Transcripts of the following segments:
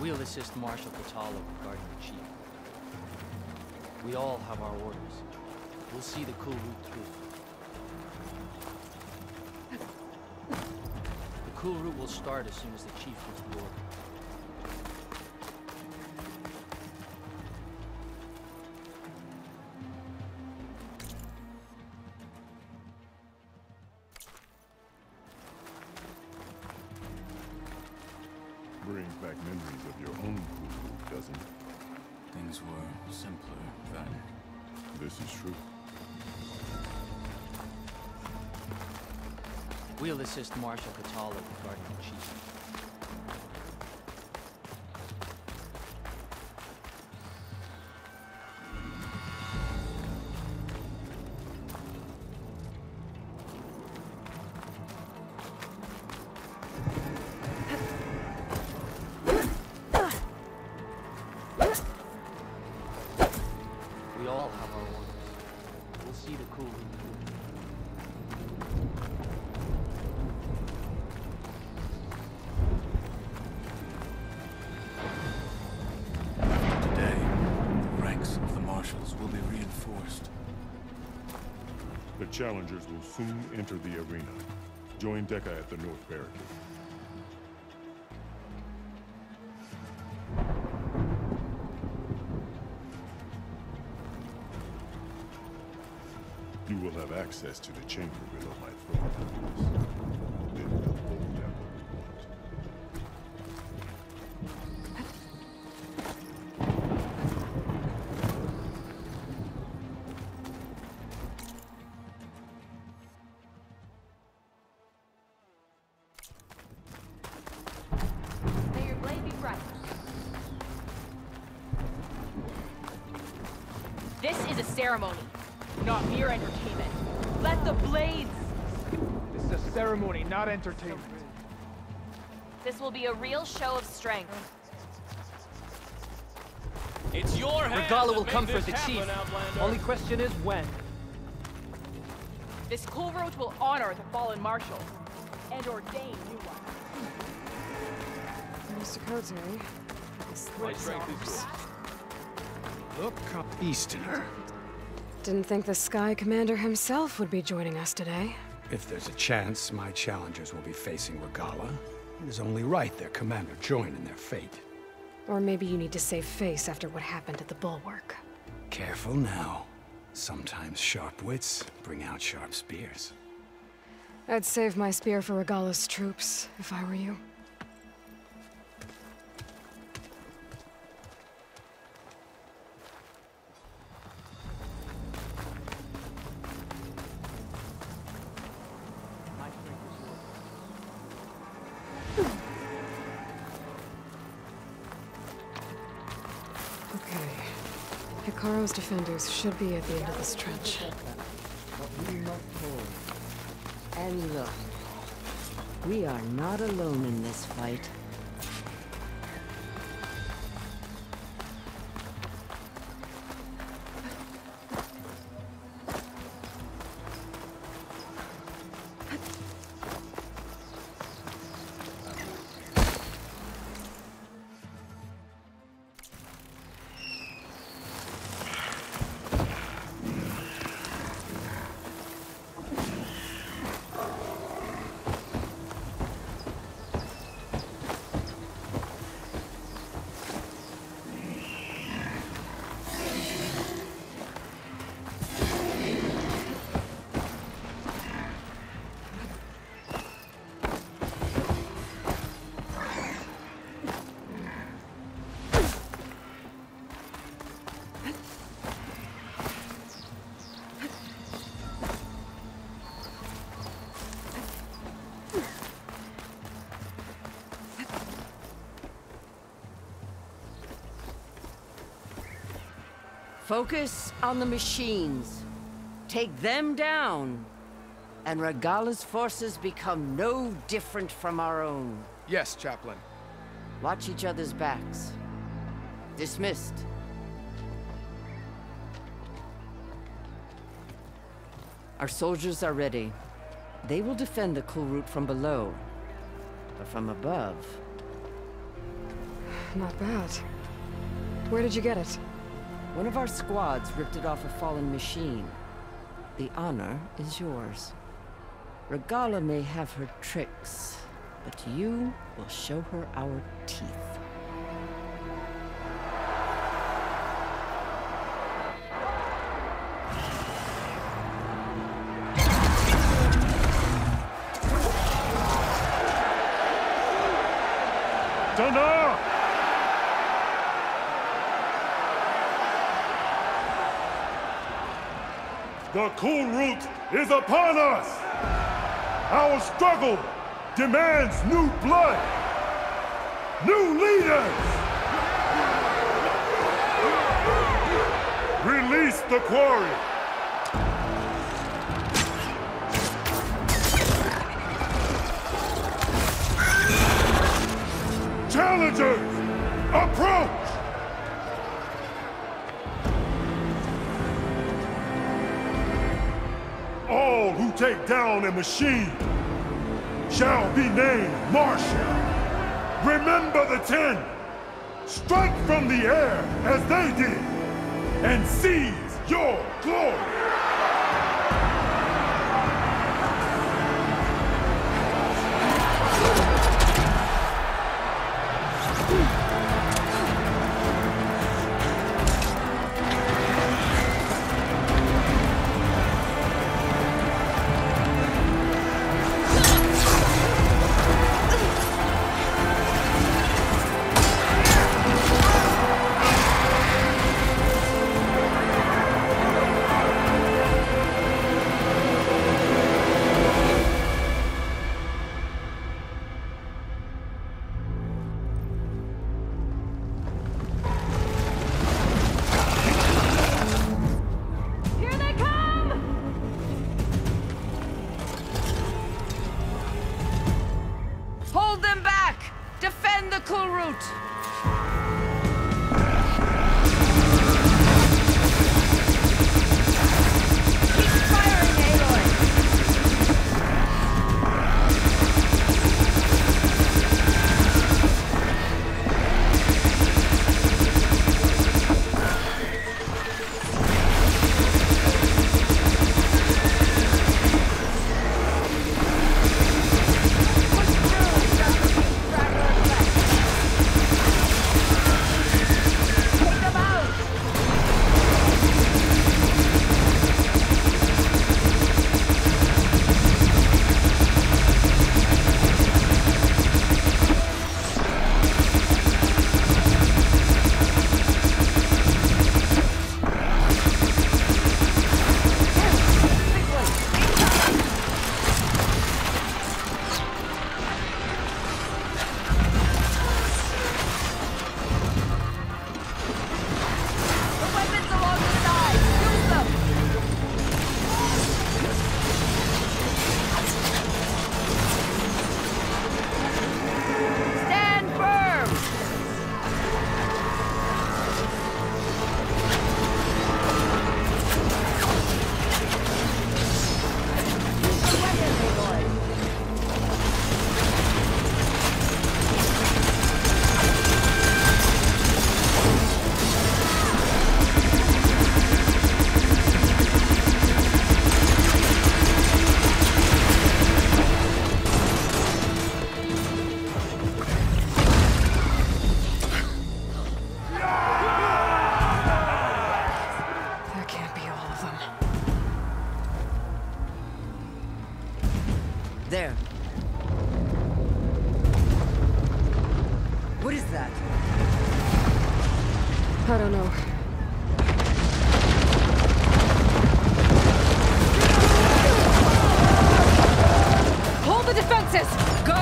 We'll assist Marshal Kotallo regarding the chief. We all have our orders. We'll see the Kulrut through. The Kulrut will start as soon as the chief gives the order. Brings back memories of your own Kulrut, doesn't it? Things were simpler then. This is true. We'll assist Marshal Kotallo regarding the chief. We all have our orders. We'll see the Kulrut through. Today, the ranks of the marshals will be reinforced. The challengers will soon enter the arena. Join Dekka at the North Barricade. You will have access to the chamber below my throne. Then we'll hold down what we want. May your blade be bright. This is a ceremony, not mere entertainment. Let the blades... This is a ceremony, not entertainment. This will be a real show of strength. It's your hand Regalla will that come made for this the happen, chief. Outlander. Only question is when. This Kulrut will honor the fallen marshal and ordain new ones. Mr. Cote, this My strength is yours. Look up, Easterner. didn't think the Sky Commander himself would be joining us today. If there's a chance my challengers will be facing Regalla, it is only right their commander join in their fate. Or maybe you need to save face after what happened at the Bulwark. Careful now. Sometimes sharp wits bring out sharp spears. I'd save my spear for Regalla's troops, if I were you. Okay. Hikaru's defenders should be at the end of this trench. But we must hold. And look, we are not alone in this fight. Focus on the machines. Take them down, and Regalla's forces become no different from our own. Yes, Chaplain. Watch each other's backs. Dismissed. Our soldiers are ready. They will defend the Kulrut from below. But from above... not bad. Where did you get it? One of our squads ripped it off a fallen machine. The honor is yours. Regalla may have her tricks, but you will show her our teeth. Dana! The Kulrut is upon us! Our struggle demands new blood! New leaders! Release the quarry! Challengers, approach! All who take down a machine shall be named Marshal. Remember the 10. Strike from the air as they did, and seize your glory. Hold them back! Defend the Kulrut! Keep firing, Aloy! There. What is that? I don't know. Hold the defenses! Go!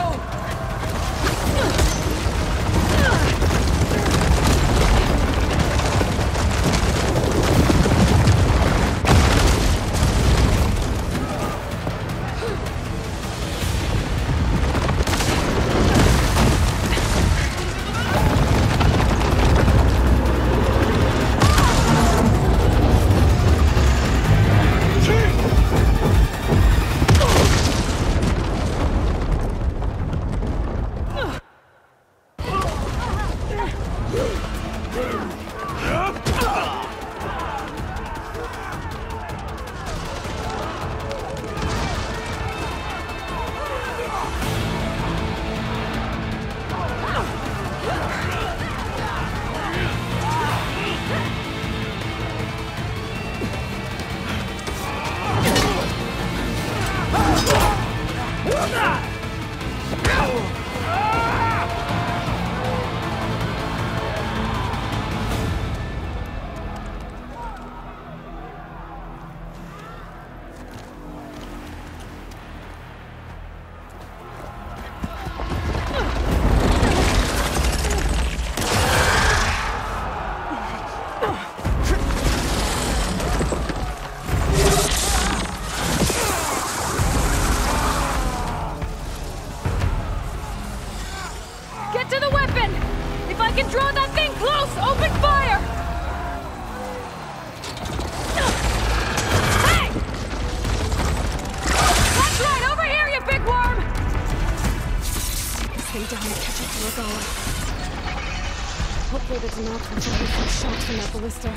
Get to the weapon! If I can draw that thing close, open fire! Hey! That's right, over here, you big worm! Stay down and catch up to Regala. Hopefully the Denox will take some shots from that ballista.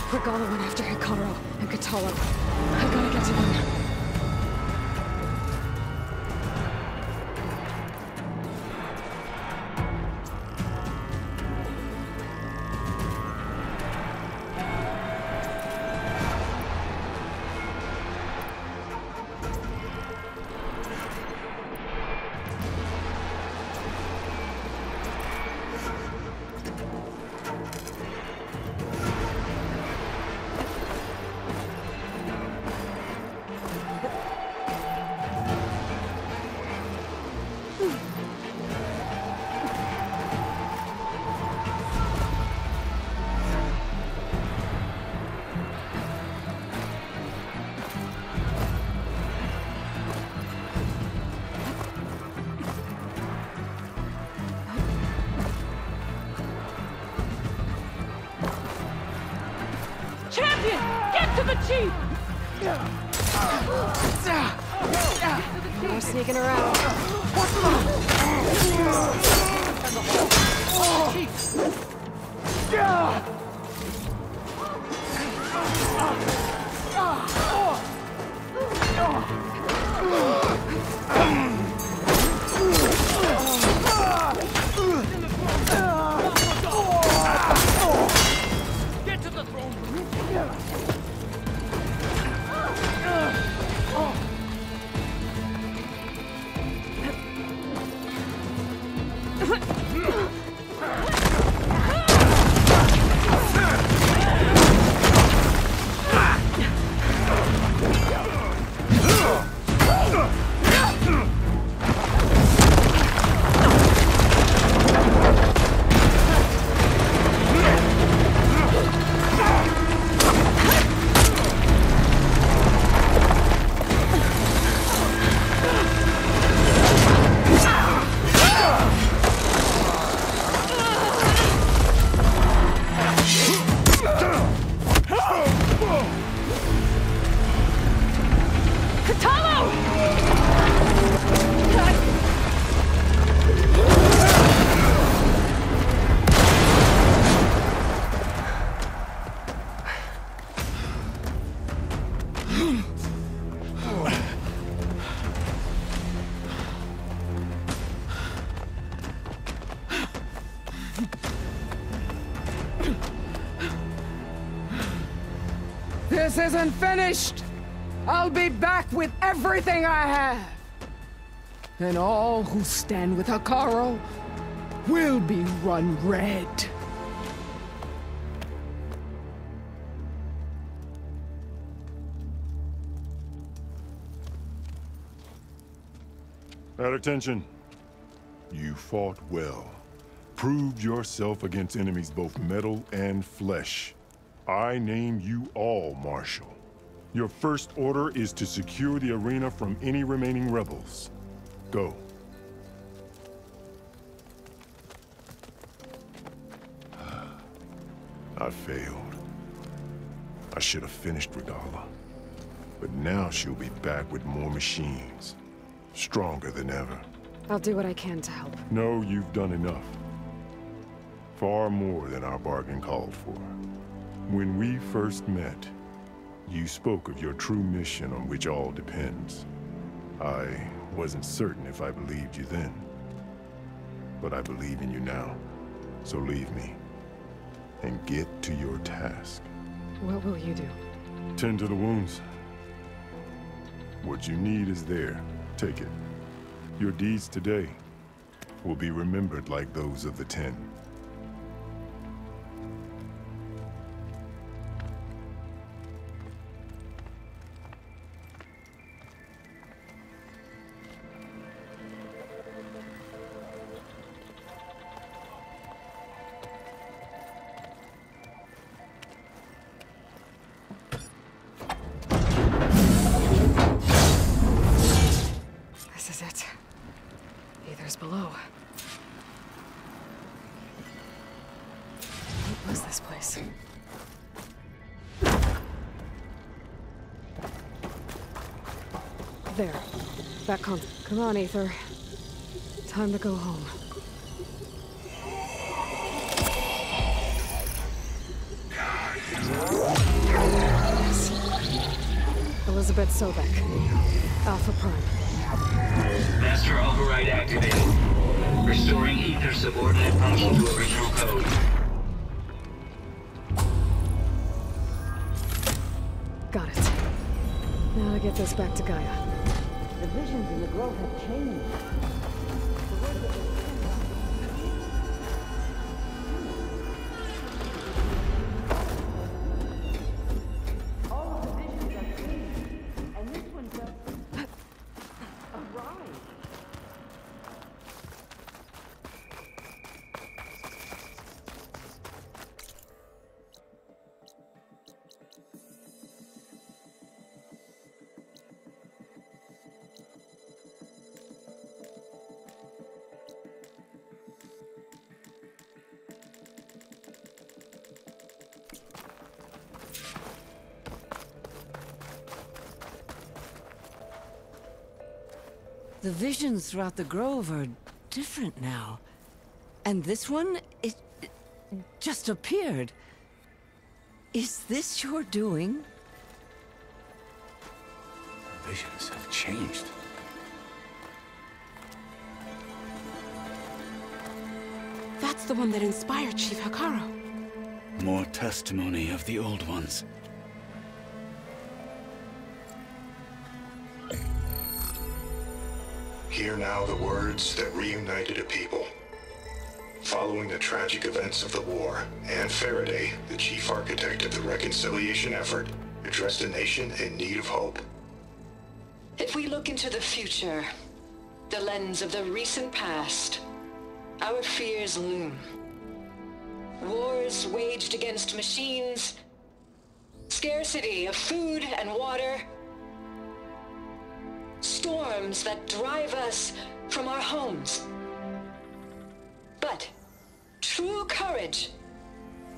Regala went after Hikaru and Kotallo. I gotta get to them. Get to the chief! We're sneaking around. Get to the throne room! This isn't finished! I'll be back with everything I have! And all who stand with Hekarro will be run red. At attention. You fought well. Proved yourself against enemies both metal and flesh. I name you all Marshal. Your first order is to secure the arena from any remaining rebels. Go. I failed. I should have finished Regalla. But now she'll be back with more machines. Stronger than ever. I'll do what I can to help. No, you've done enough. Far more than our bargain called for. When we first met, you spoke of your true mission on which all depends. I wasn't certain if I believed you then. But I believe in you now. So leave me. And get to your task. What will you do? Tend to the wounds. What you need is there. Take it. Your deeds today will be remembered like those of the Ten. This is it. Aether's below. What was this place? There. That con- Come on, Aether. Time to go home. Yes. Elizabeth Sobek. Alpha Prime. Master override activated. Restoring Aether subordinate function to original code. Got it. Now to get this back to Gaia. The visions in the grove have changed. All of the visions are changed, and this one just arrived. The visions throughout the grove are different now. And this one, it just appeared. Is this your doing? Visions have changed. That's the one that inspired Chief Hekarro. More testimony of the old ones. Hear now the words that reunited a people. Following the tragic events of the war, Anne Faraday, the chief architect of the reconciliation effort, addressed a nation in need of hope. If we look into the future, the lens of the recent past, our fears loom. Wars waged against machines, scarcity of food and water, storms that drive us from our homes. But true courage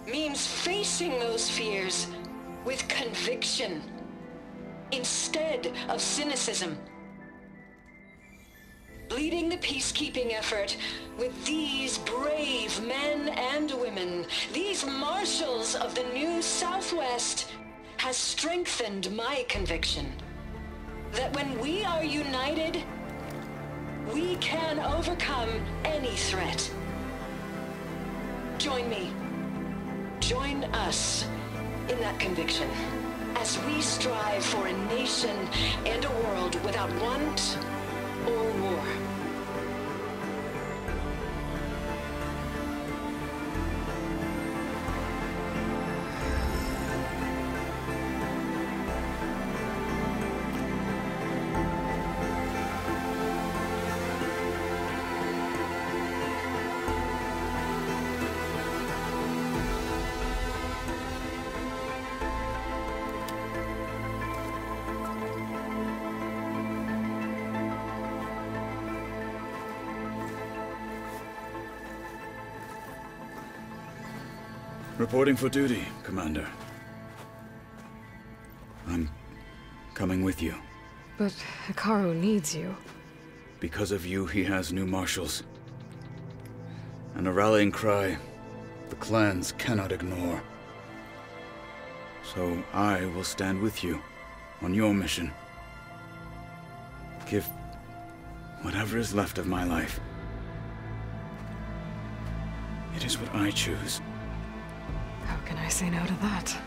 means facing those fears with conviction instead of cynicism. Leading the peacekeeping effort with these brave men and women, these marshals of the new Southwest, has strengthened my conviction that when we are united, we can overcome any threat. Join me. Join us in that conviction as we strive for a nation and a world without want or war. Reporting for duty, Commander. I'm coming with you. But Hekarro needs you. Because of you, he has new marshals. And a rallying cry the clans cannot ignore. So I will stand with you on your mission. Give whatever is left of my life. It is what I choose. How can I say no to that?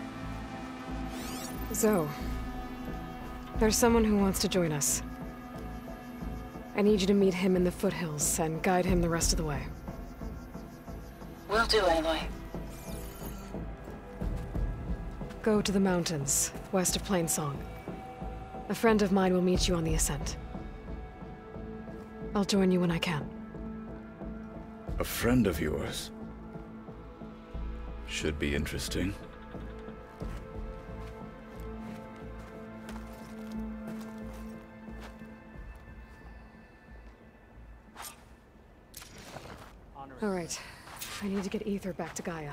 Zoe, there's someone who wants to join us. I need you to meet him in the foothills and guide him the rest of the way. Will do, Aloy. Go to the mountains, west of Plainsong. A friend of mine will meet you on the ascent. I'll join you when I can. A friend of yours? Should be interesting. All right. I need to get Ether back to Gaia.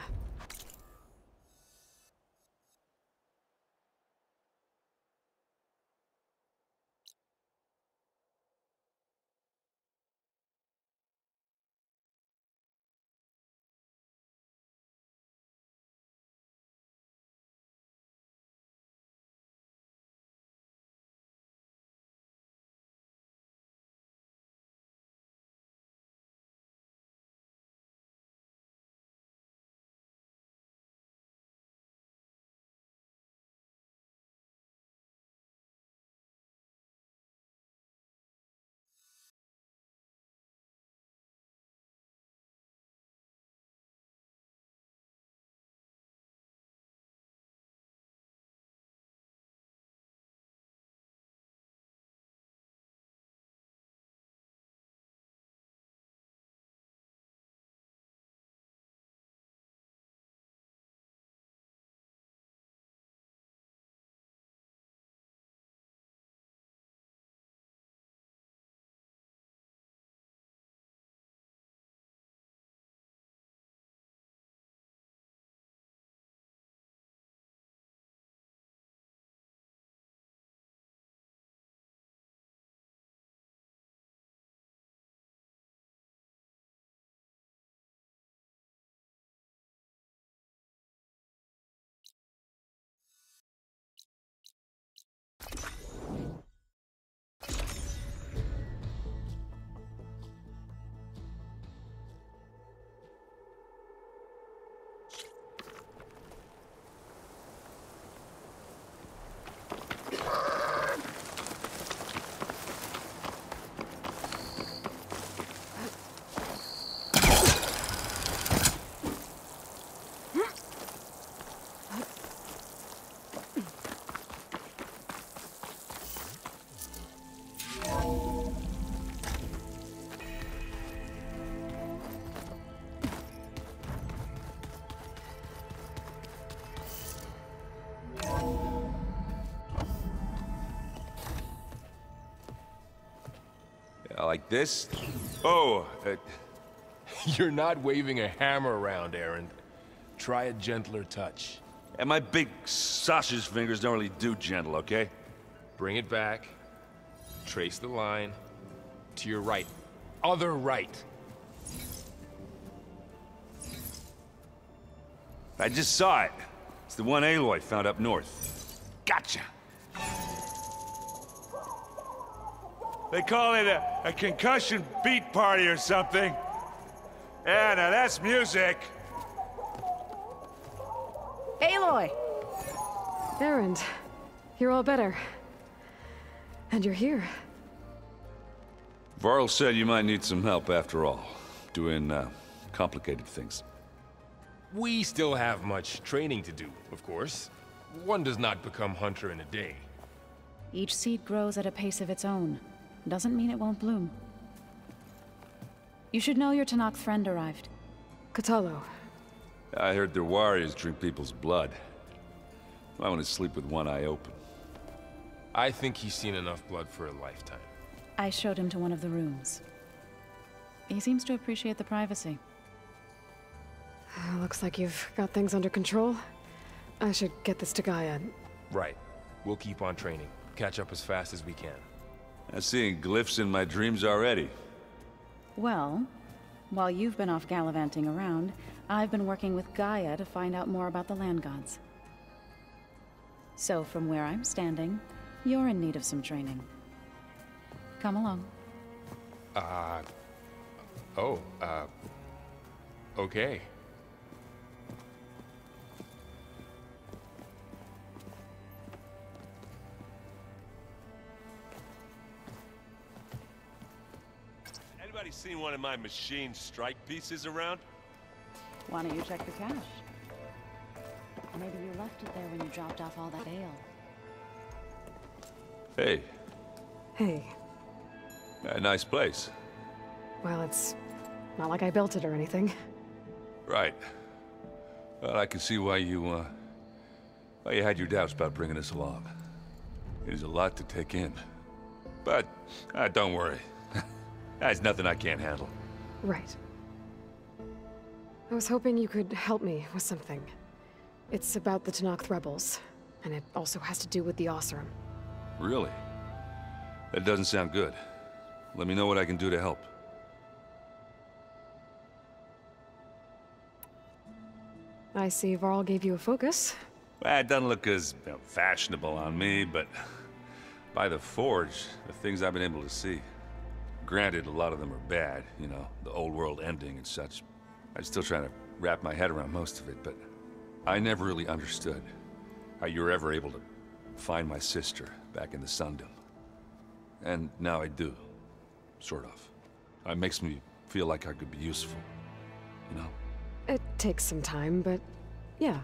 Like this? Oh, You're not waving a hammer around, Aaron. Try a gentler touch. and my big sausage fingers don't really do gentle, okay? Bring it back. Trace the line. To your right. Other right. I just saw it. It's the one Aloy found up north. Gotcha! They call it a concussion beat party or something. Yeah, now that's music. Aloy! Erend, you're all better. And you're here. Varl said you might need some help after all. Doing, complicated things. We still have much training to do, of course. One does not become hunter in a day. Each seed grows at a pace of its own. Doesn't mean it won't bloom. You should know your Tenakth friend arrived. Kotallo. I heard their warriors drink people's blood. I want to sleep with one eye open. I think he's seen enough blood for a lifetime. I showed him to one of the rooms. He seems to appreciate the privacy. Looks like you've got things under control. I should get this to Gaia. Right. We'll keep on training. Catch up as fast as we can. I'm seeing glyphs in my dreams already. Well, while you've been off gallivanting around, I've been working with Gaia to find out more about the land gods. So from where I'm standing, you're in need of some training. Come along. Okay. Anybody seen one of my machine strike pieces around? Why don't you check your cache? Maybe you left it there when you dropped off all that ale. Hey. Hey. Nice place. Well, it's not like I built it or anything. Right. Well, I can see why you had your doubts about bringing us along. It is a lot to take in. But, don't worry. That's nothing I can't handle. Right. I was hoping you could help me with something. It's about the Tenakth rebels, and it also has to do with the Oseram. Really? That doesn't sound good. Let me know what I can do to help. I see Varl gave you a focus. Well, it doesn't look as fashionable on me, but by the Forge, the things I've been able to see. Granted, a lot of them are bad, you know, the old world ending and such. I'm still trying to wrap my head around most of it, but I never really understood how you were ever able to find my sister back in the Sundom. And now I do, sort of. It makes me feel like I could be useful, you know? It takes some time, but yeah.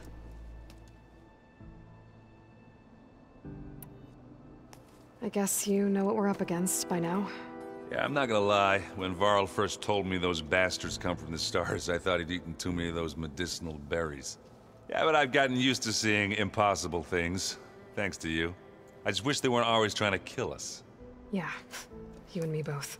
I guess you know what we're up against by now. Yeah, I'm not gonna lie. When Varl first told me those bastards come from the stars, I thought he'd eaten too many of those medicinal berries. Yeah, but I've gotten used to seeing impossible things, thanks to you. I just wish they weren't always trying to kill us. Yeah, you and me both.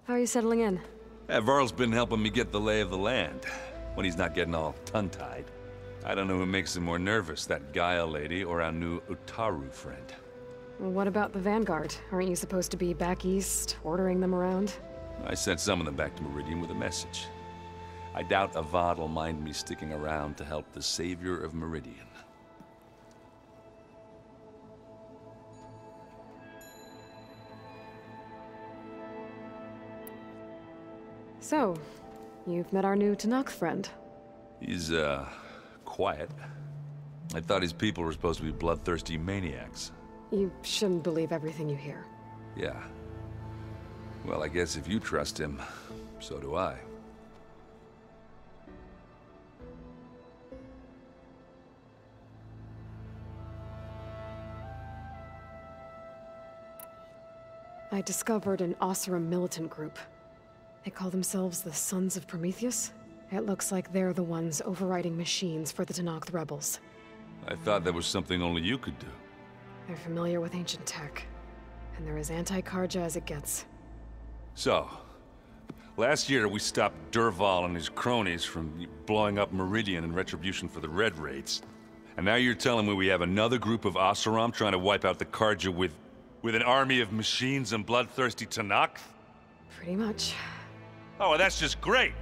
How are you settling in? Yeah, Varl's been helping me get the lay of the land, when he's not getting all tongue-tied. I don't know who makes him more nervous, that Gaia lady or our new Utaru friend. What about the Vanguard? Aren't you supposed to be back east, ordering them around? I sent some of them back to Meridian with a message. I doubt Avad will mind me sticking around to help the savior of Meridian. So, you've met our new Tenakth friend. He's, quiet. I thought his people were supposed to be bloodthirsty maniacs. You shouldn't believe everything you hear. Yeah. Well, I guess if you trust him, so do I. I discovered an Oseram militant group. They call themselves the Sons of Prometheus. It looks like they're the ones overriding machines for the Tenakth rebels. I thought that was something only you could do. They're familiar with ancient tech, and they're as anti-Karja as it gets. So, last year we stopped Dervahl and his cronies from blowing up Meridian in retribution for the Red Raids. And now you're telling me we have another group of Oseram trying to wipe out the Karja with an army of machines and bloodthirsty Tenakth? Pretty much. Oh, well, that's just great!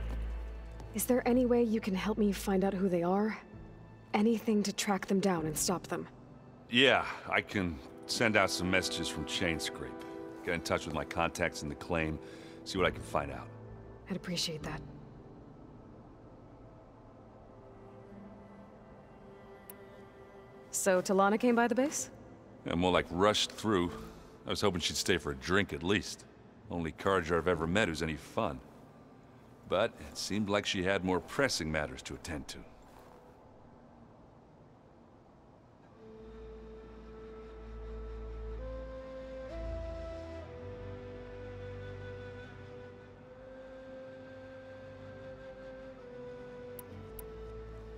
Is there any way you can help me find out who they are? Anything to track them down and stop them? Yeah, I can send out some messages from Chainscrape. Get in touch with my contacts in the claim, see what I can find out. I'd appreciate that. So, Talana came by the base? Yeah, more like rushed through. I was hoping she'd stay for a drink at least. Only Karja I've ever met who's any fun. But it seemed like she had more pressing matters to attend to.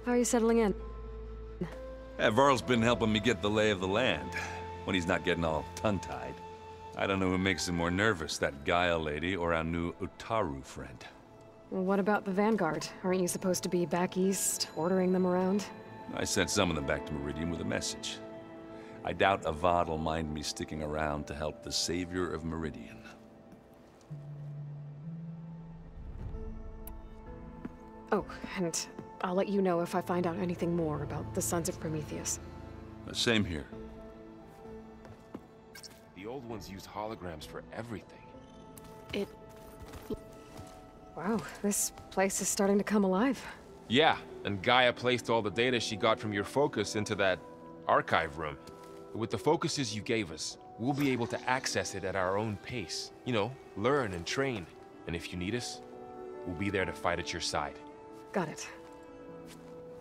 How are you settling in? Varl's been helping me get the lay of the land, when he's not getting all tongue-tied. I don't know who makes him more nervous, that Gaia lady or our new Utaru friend. Well, what about the Vanguard? Aren't you supposed to be back east, ordering them around? I sent some of them back to Meridian with a message. I doubt Avad will mind me sticking around to help the savior of Meridian. Oh, and I'll let you know if I find out anything more about the Sons of Prometheus. Same here. The old ones used holograms for everything. Wow, this place is starting to come alive. Yeah, and Gaia placed all the data she got from your focus into that archive room. With the focuses you gave us, we'll be able to access it at our own pace. You know, learn and train. And if you need us, we'll be there to fight at your side. Got it.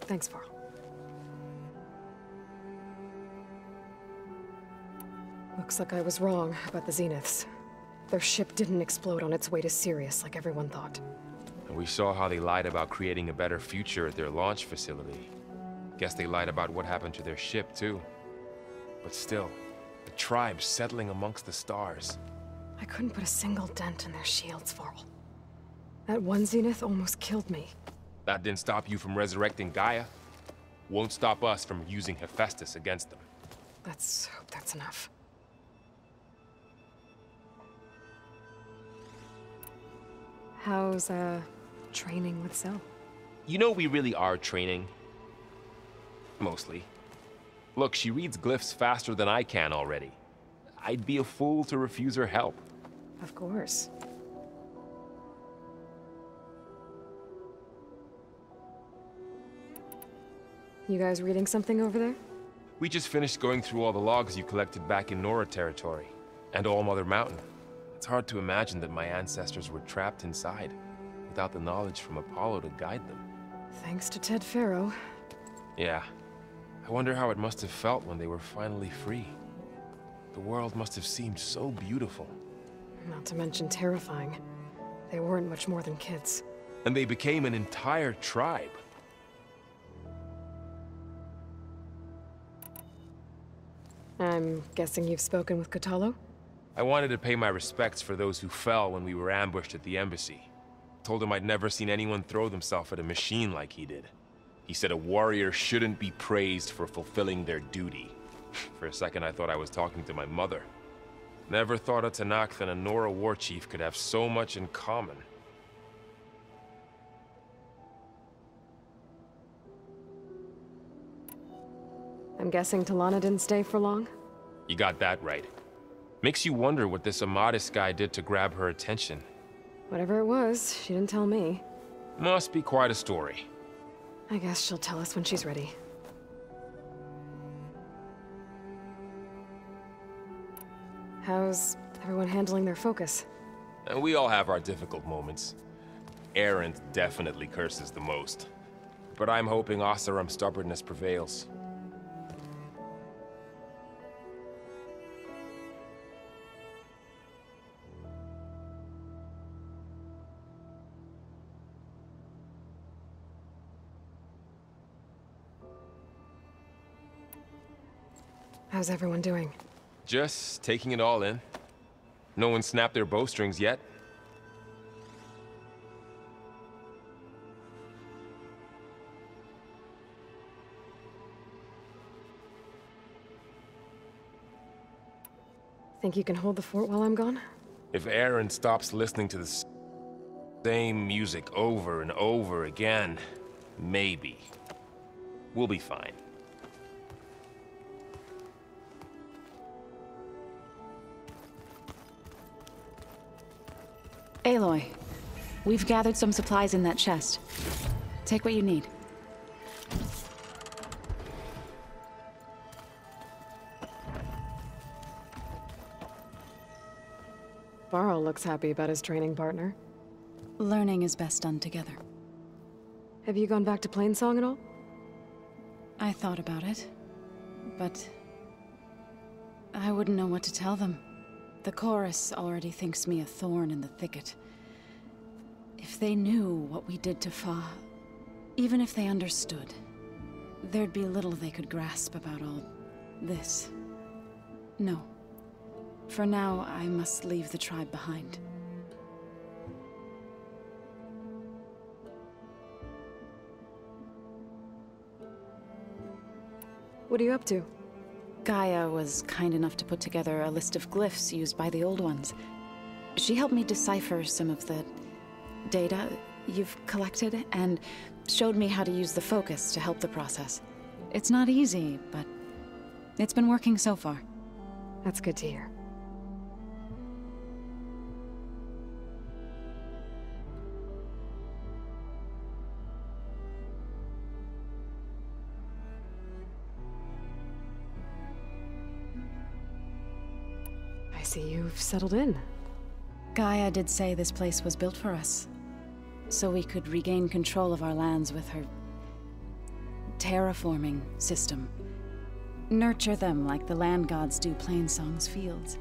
Thanks, Varl. Looks like I was wrong about the Zeniths. Their ship didn't explode on its way to Sirius like everyone thought. And we saw how they lied about creating a better future at their launch facility. Guess they lied about what happened to their ship, too. But still, the tribe settling amongst the stars. I couldn't put a single dent in their shields, Varl. That one Zenith almost killed me. That didn't stop you from resurrecting Gaia. Won't stop us from using Hephaestus against them. Let's hope that's enough. How's, training with Cell? You know we really are training. Mostly. Look, she reads glyphs faster than I can already. I'd be a fool to refuse her help. Of course. You guys reading something over there? We just finished going through all the logs you collected back in Nora territory, and All Mother Mountain. It's hard to imagine that my ancestors were trapped inside, without the knowledge from Apollo to guide them. Thanks to Ted Faro. Yeah. I wonder how it must have felt when they were finally free. The world must have seemed so beautiful. Not to mention terrifying. They weren't much more than kids. And they became an entire tribe. I'm guessing you've spoken with Kotallo? I wanted to pay my respects for those who fell when we were ambushed at the embassy. Told him I'd never seen anyone throw themselves at a machine like he did. He said a warrior shouldn't be praised for fulfilling their duty. For a second I thought I was talking to my mother. Never thought a Tenakth and a Nora war chief could have so much in common. I'm guessing Talana didn't stay for long? You got that right. Makes you wonder what this Amadis guy did to grab her attention. Whatever it was, she didn't tell me. Must be quite a story. I guess she'll tell us when she's ready. How's everyone handling their focus? And we all have our difficult moments. Erend definitely curses the most. But I'm hoping Oseram's stubbornness prevails. How's everyone doing? Just taking it all in. No one snapped their bowstrings yet. Think you can hold the fort while I'm gone? If Aaron stops listening to the same music over and over again, maybe. We'll be fine. Aloy, we've gathered some supplies in that chest. Take what you need. Varl looks happy about his training partner. Learning is best done together. Have you gone back to Plainsong at all? I thought about it, but I wouldn't know what to tell them. The chorus already thinks me a thorn in the thicket. If they knew what we did to Fa, even if they understood, there'd be little they could grasp about all this. No. For now, I must leave the tribe behind. What are you up to? Gaia was kind enough to put together a list of glyphs used by the Old Ones. She helped me decipher some of the data you've collected, and showed me how to use the focus to help the process. It's not easy, but it's been working so far. That's good to hear. I see you've settled in. Gaia did say this place was built for us, so we could regain control of our lands with her terraforming system. Nurture them like the land gods do Plainsong's fields.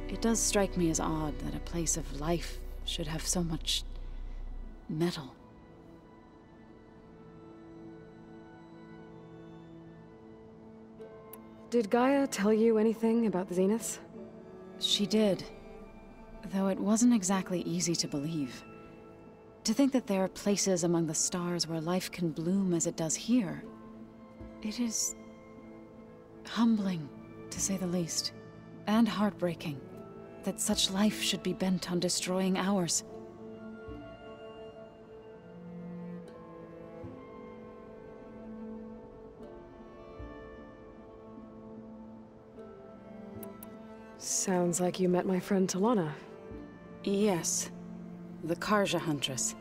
It does strike me as odd that a place of life should have so much metal. Did Gaia tell you anything about the Zeniths? She did, though it wasn't exactly easy to believe. To think that there are places among the stars where life can bloom as it does here, it is humbling, to say the least, and heartbreaking that such life should be bent on destroying ours. Sounds like you met my friend Talana. Yes. The Karja Huntress.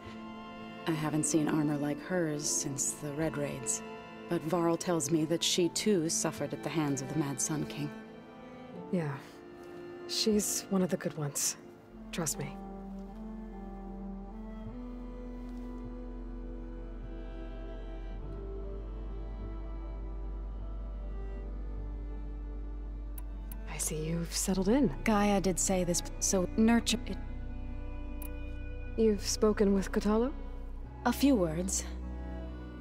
I haven't seen armor like hers since the Red Raids. But Varl tells me that she too suffered at the hands of the Mad Sun King. Yeah. She's one of the good ones. Trust me. I see you've settled in. Gaia did say this, so nurture it. You've spoken with Kotallo? A few words.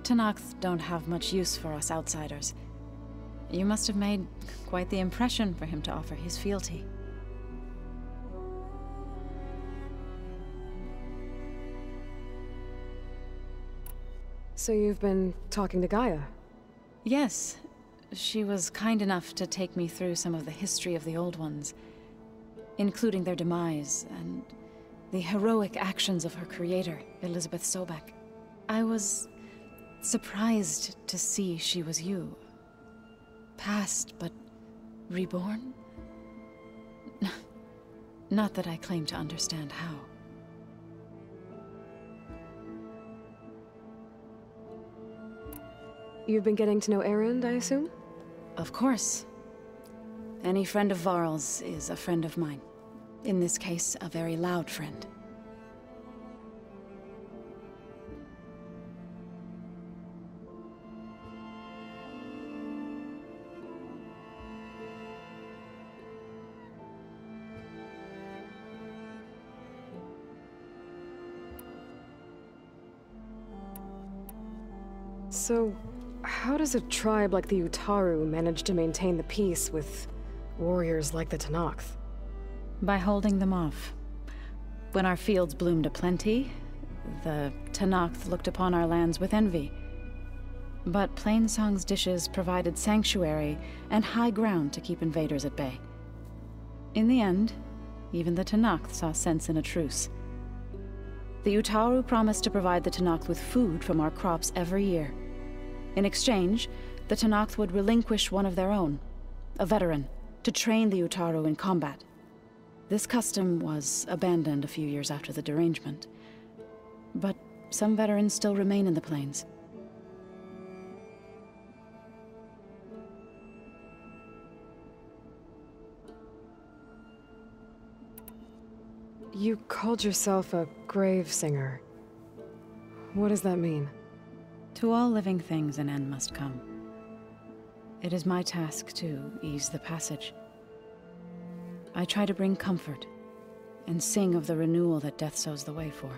Tenakth don't have much use for us outsiders. You must have made quite the impression for him to offer his fealty. So you've been talking to Gaia? Yes. She was kind enough to take me through some of the history of the Old Ones, including their demise and the heroic actions of her creator, Elizabeth Sobek. I was surprised to see she was you. Past, but reborn? Not that I claim to understand how. You've been getting to know Erend, I assume? Of course. Any friend of Varl's is a friend of mine. In this case, a very loud friend. So, how does a tribe like the Utaru manage to maintain the peace with warriors like the Tenakth? By holding them off. When our fields bloomed aplenty, the Tenakth looked upon our lands with envy. But Plainsong's dishes provided sanctuary and high ground to keep invaders at bay. In the end, even the Tenakth saw sense in a truce. The Utaru promised to provide the Tenakth with food from our crops every year. In exchange, the Tenakth would relinquish one of their own, a veteran, to train the Utaru in combat. This custom was abandoned a few years after the derangement. But some veterans still remain in the plains. You called yourself a grave singer. What does that mean? To all living things an end must come. It is my task to ease the passage. I try to bring comfort, and sing of the renewal that death sows the way for.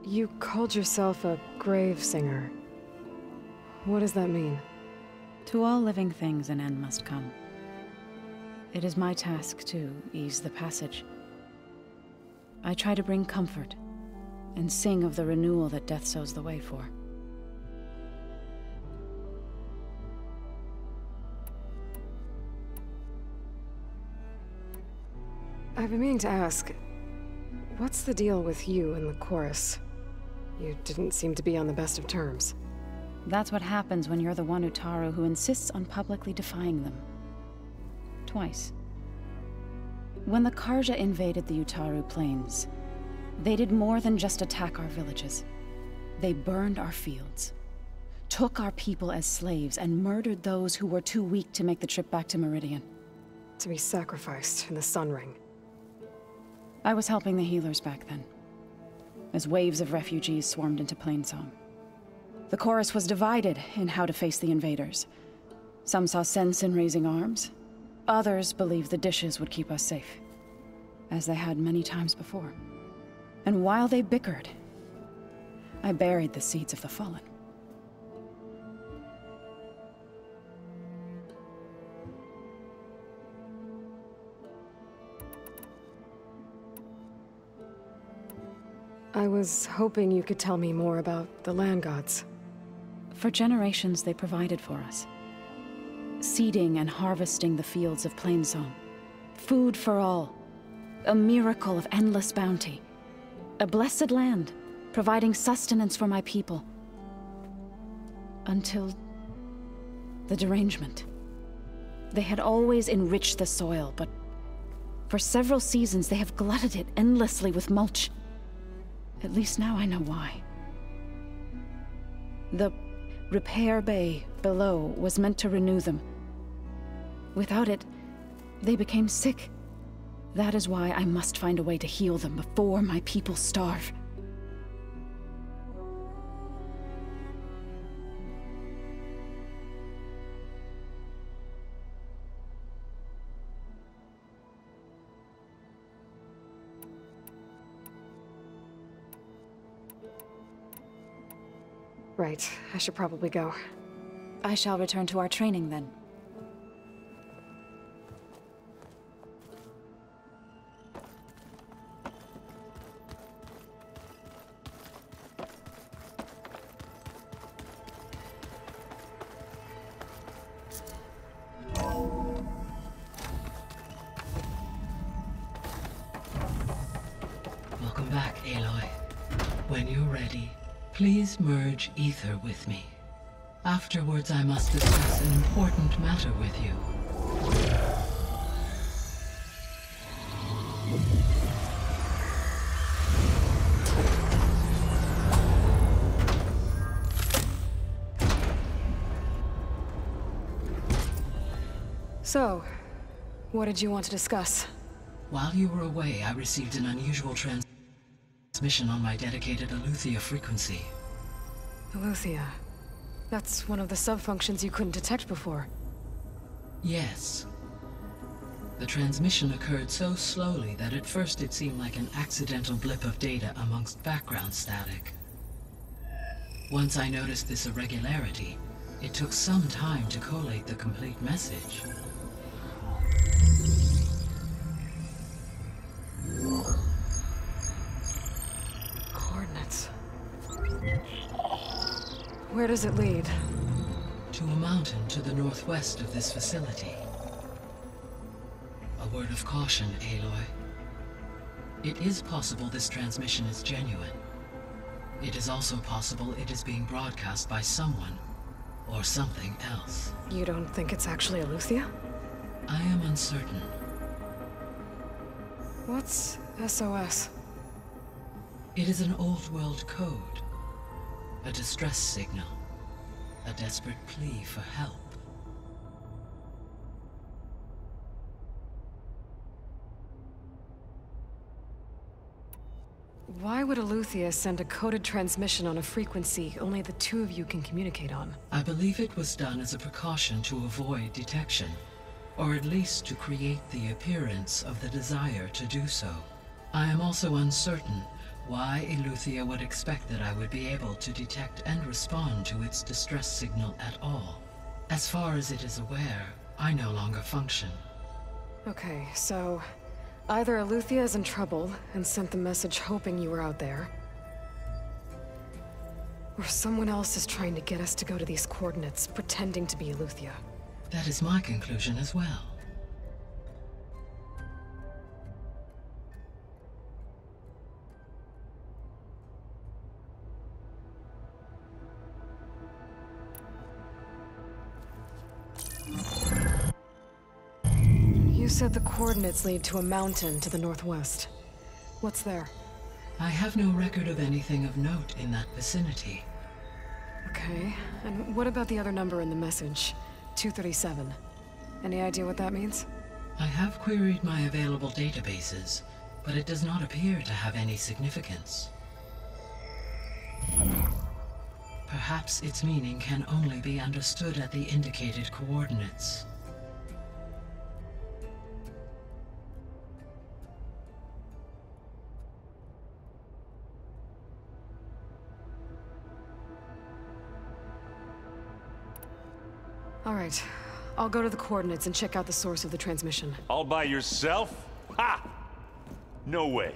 You called yourself a grave singer. What does that mean? To all living things an end must come. It is my task to ease the passage. I try to bring comfort, and sing of the renewal that death sows the way for. I've been meaning to ask, what's the deal with you and the chorus? You didn't seem to be on the best of terms. That's what happens when you're the one Utaru who insists on publicly defying them. Twice. When the Carja invaded the Utaru plains, they did more than just attack our villages. They burned our fields, took our people as slaves, and murdered those who were too weak to make the trip back to Meridian. To be sacrificed in the Sun Ring. I was helping the healers back then, as waves of refugees swarmed into Plainsong. The chorus was divided in how to face the invaders. Some saw sense in raising arms. Others believed the dishes would keep us safe, as they had many times before. And while they bickered, I buried the seeds of the fallen. I was hoping you could tell me more about the land gods. For generations, they provided for us. Seeding and harvesting the fields of Plainsong. Food for all. A miracle of endless bounty. A blessed land, providing sustenance for my people. Until the derangement. They had always enriched the soil, but for several seasons they have glutted it endlessly with mulch. At least now I know why. The repair bay below was meant to renew them. Without it, they became sick. That is why I must find a way to heal them before my people starve. Right, I should probably go. I shall return to our training then. Welcome back, Aloy. When you're ready, please merge ether with me. Afterwards, I must discuss an important matter with you. So, what did you want to discuss? While you were away, I received an unusual transmission on my dedicated Eleuthia frequency. Eleuthia. That's one of the sub-functions you couldn't detect before. Yes. The transmission occurred so slowly that at first it seemed like an accidental blip of data amongst background static. Once I noticed this irregularity, it took some time to collate the complete message. Coordinates. Where does it lead? To a mountain to the northwest of this facility. A word of caution, Aloy. It is possible this transmission is genuine. It is also possible it is being broadcast by someone or something else. You don't think it's actually Eleuthia? I am uncertain. What's SOS? It is an old world code. A distress signal. A desperate plea for help. Why would Eleuthia send a coded transmission on a frequency only the two of you can communicate on? I believe it was done as a precaution to avoid detection, or at least to create the appearance of the desire to do so. I am also uncertain why Eleuthia would expect that I would be able to detect and respond to its distress signal at all. As far as it is aware, I no longer function. Okay, so either Eleuthia is in trouble and sent the message hoping you were out there, or someone else is trying to get us to go to these coordinates, pretending to be Eleuthia. That is my conclusion as well. You said the coordinates lead to a mountain to the northwest. What's there? I have no record of anything of note in that vicinity. Okay, and what about the other number in the message? 237. Any idea what that means? I have queried my available databases, but it does not appear to have any significance. Perhaps its meaning can only be understood at the indicated coordinates. All right, I'll go to the coordinates and check out the source of the transmission. All by yourself? Ha! No way.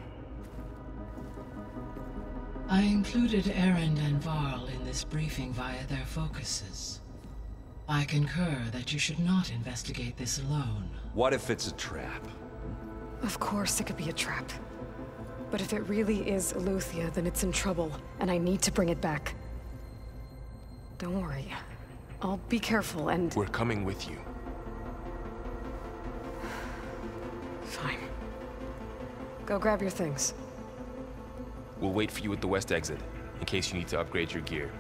I included Erend and Varl in this briefing via their focuses. I concur that you should not investigate this alone. What if it's a trap? Of course it could be a trap. But if it really is Eleuthia, then it's in trouble, and I need to bring it back. Don't worry. I'll be careful and... We're coming with you. Fine. Go grab your things. We'll wait for you at the west exit, in case you need to upgrade your gear.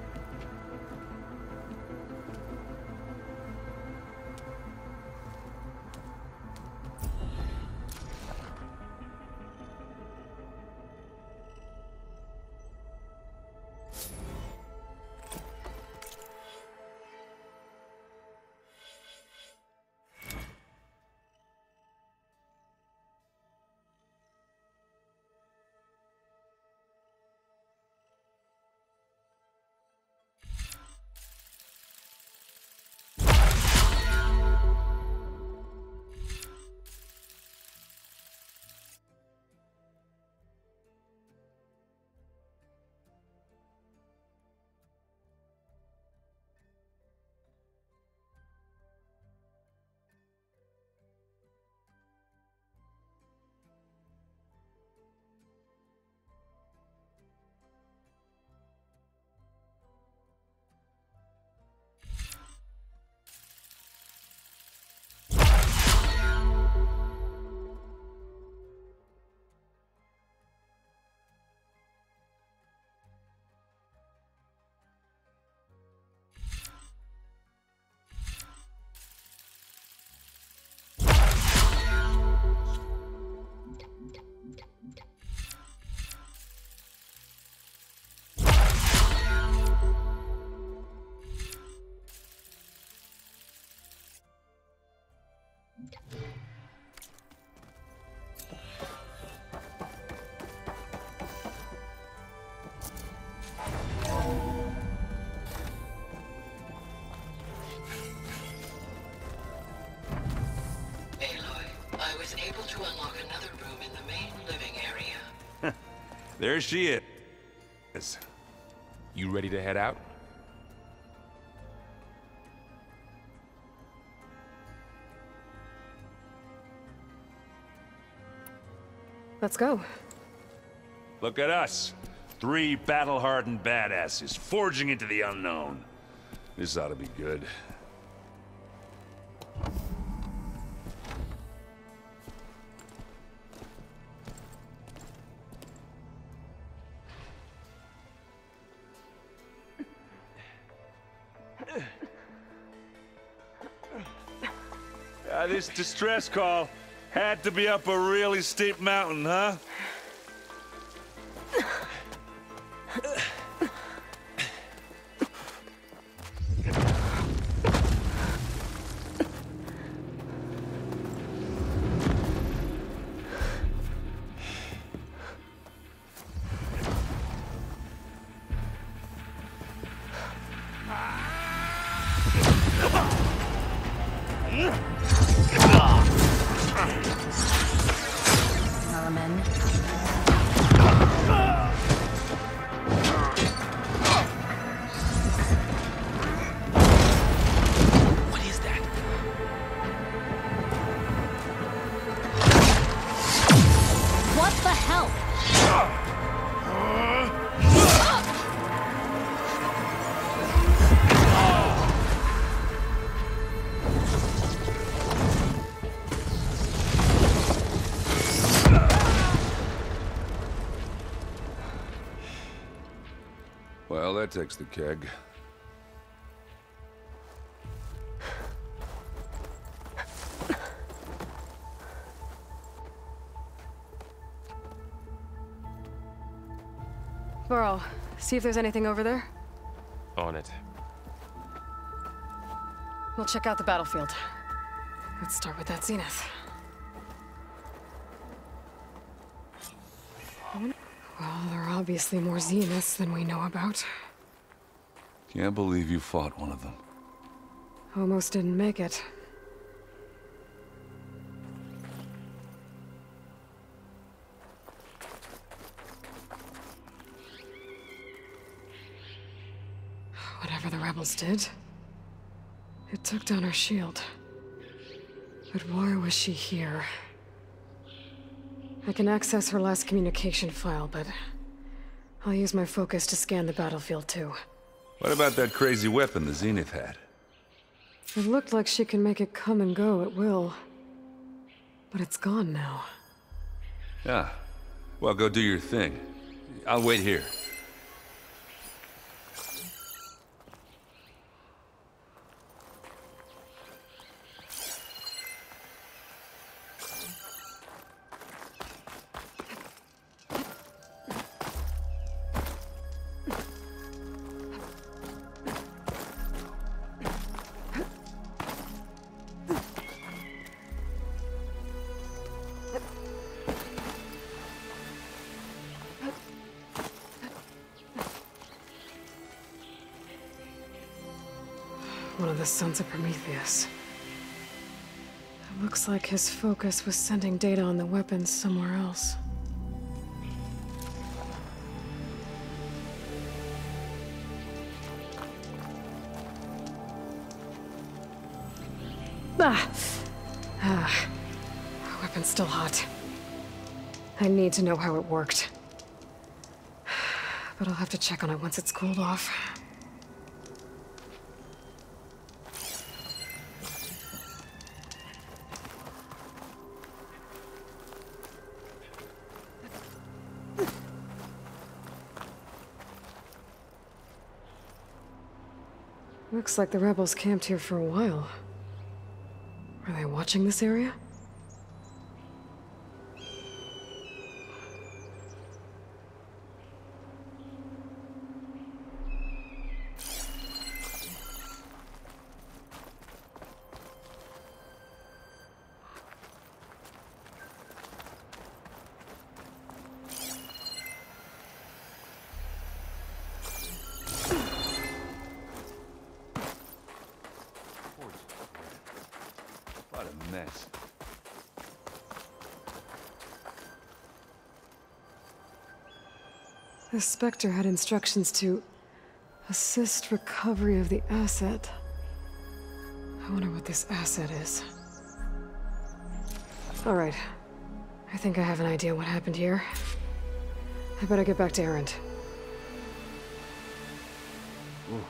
There she is. You ready to head out? Let's go. Look at us. 3 battle-hardened badasses forging into the unknown. This ought to be good. This distress call had to be up a really steep mountain, huh? Well, that takes the keg. Varl, see if there's anything over there. On it. We'll check out the battlefield. Let's start with that Zenith. Well, there are obviously more Zeniths than we know about. Can't believe you fought one of them. Almost didn't make it. Whatever the rebels did, it took down her shield. But why was she here? I can access her last communication file, but I'll use my focus to scan the battlefield too. What about that crazy weapon the Zenith had? It looked like she can make it come and go at will. But it's gone now. Yeah. Well, go do your thing. I'll wait here. One of the sons of Prometheus. It looks like his focus was sending data on the weapons somewhere else. Weapon's still hot. I need to know how it worked. But I'll have to check on it once it's cooled off. Looks like the rebels camped here for a while. Are they watching this area? What a mess. The Spectre had instructions to assist recovery of the asset. I wonder what this asset is. All right. I think I have an idea what happened here. I better get back to Erend. Ooh.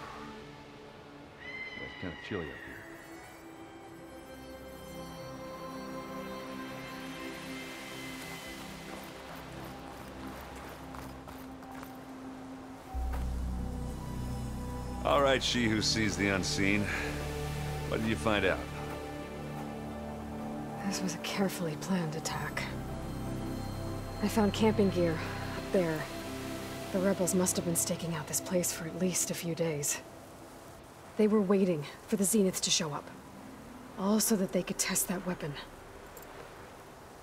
It's kind of chilly up here. All right, she who sees the unseen. What did you find out? This was a carefully planned attack. I found camping gear up there. The rebels must have been staking out this place for at least a few days. They were waiting for the Zeniths to show up. All so that they could test that weapon.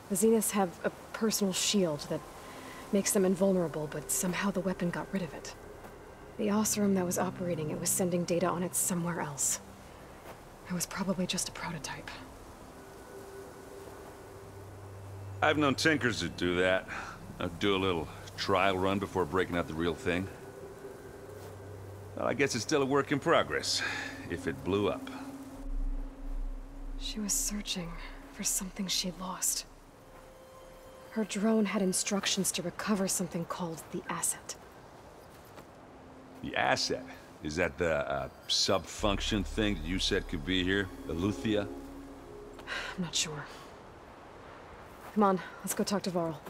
The Zeniths have a personal shield that makes them invulnerable, but somehow the weapon got rid of it. The Oseram that was operating it was sending data on it somewhere else. It was probably just a prototype. I've known Tinkers who do that. Do a little trial run before breaking out the real thing. Well, I guess it's still a work in progress, if it blew up. She was searching for something she lost. Her drone had instructions to recover something called the Asset. The Asset? Is that the sub-function thing that you said could be here? Eleuthia? I'm not sure. Come on, let's go talk to Varl.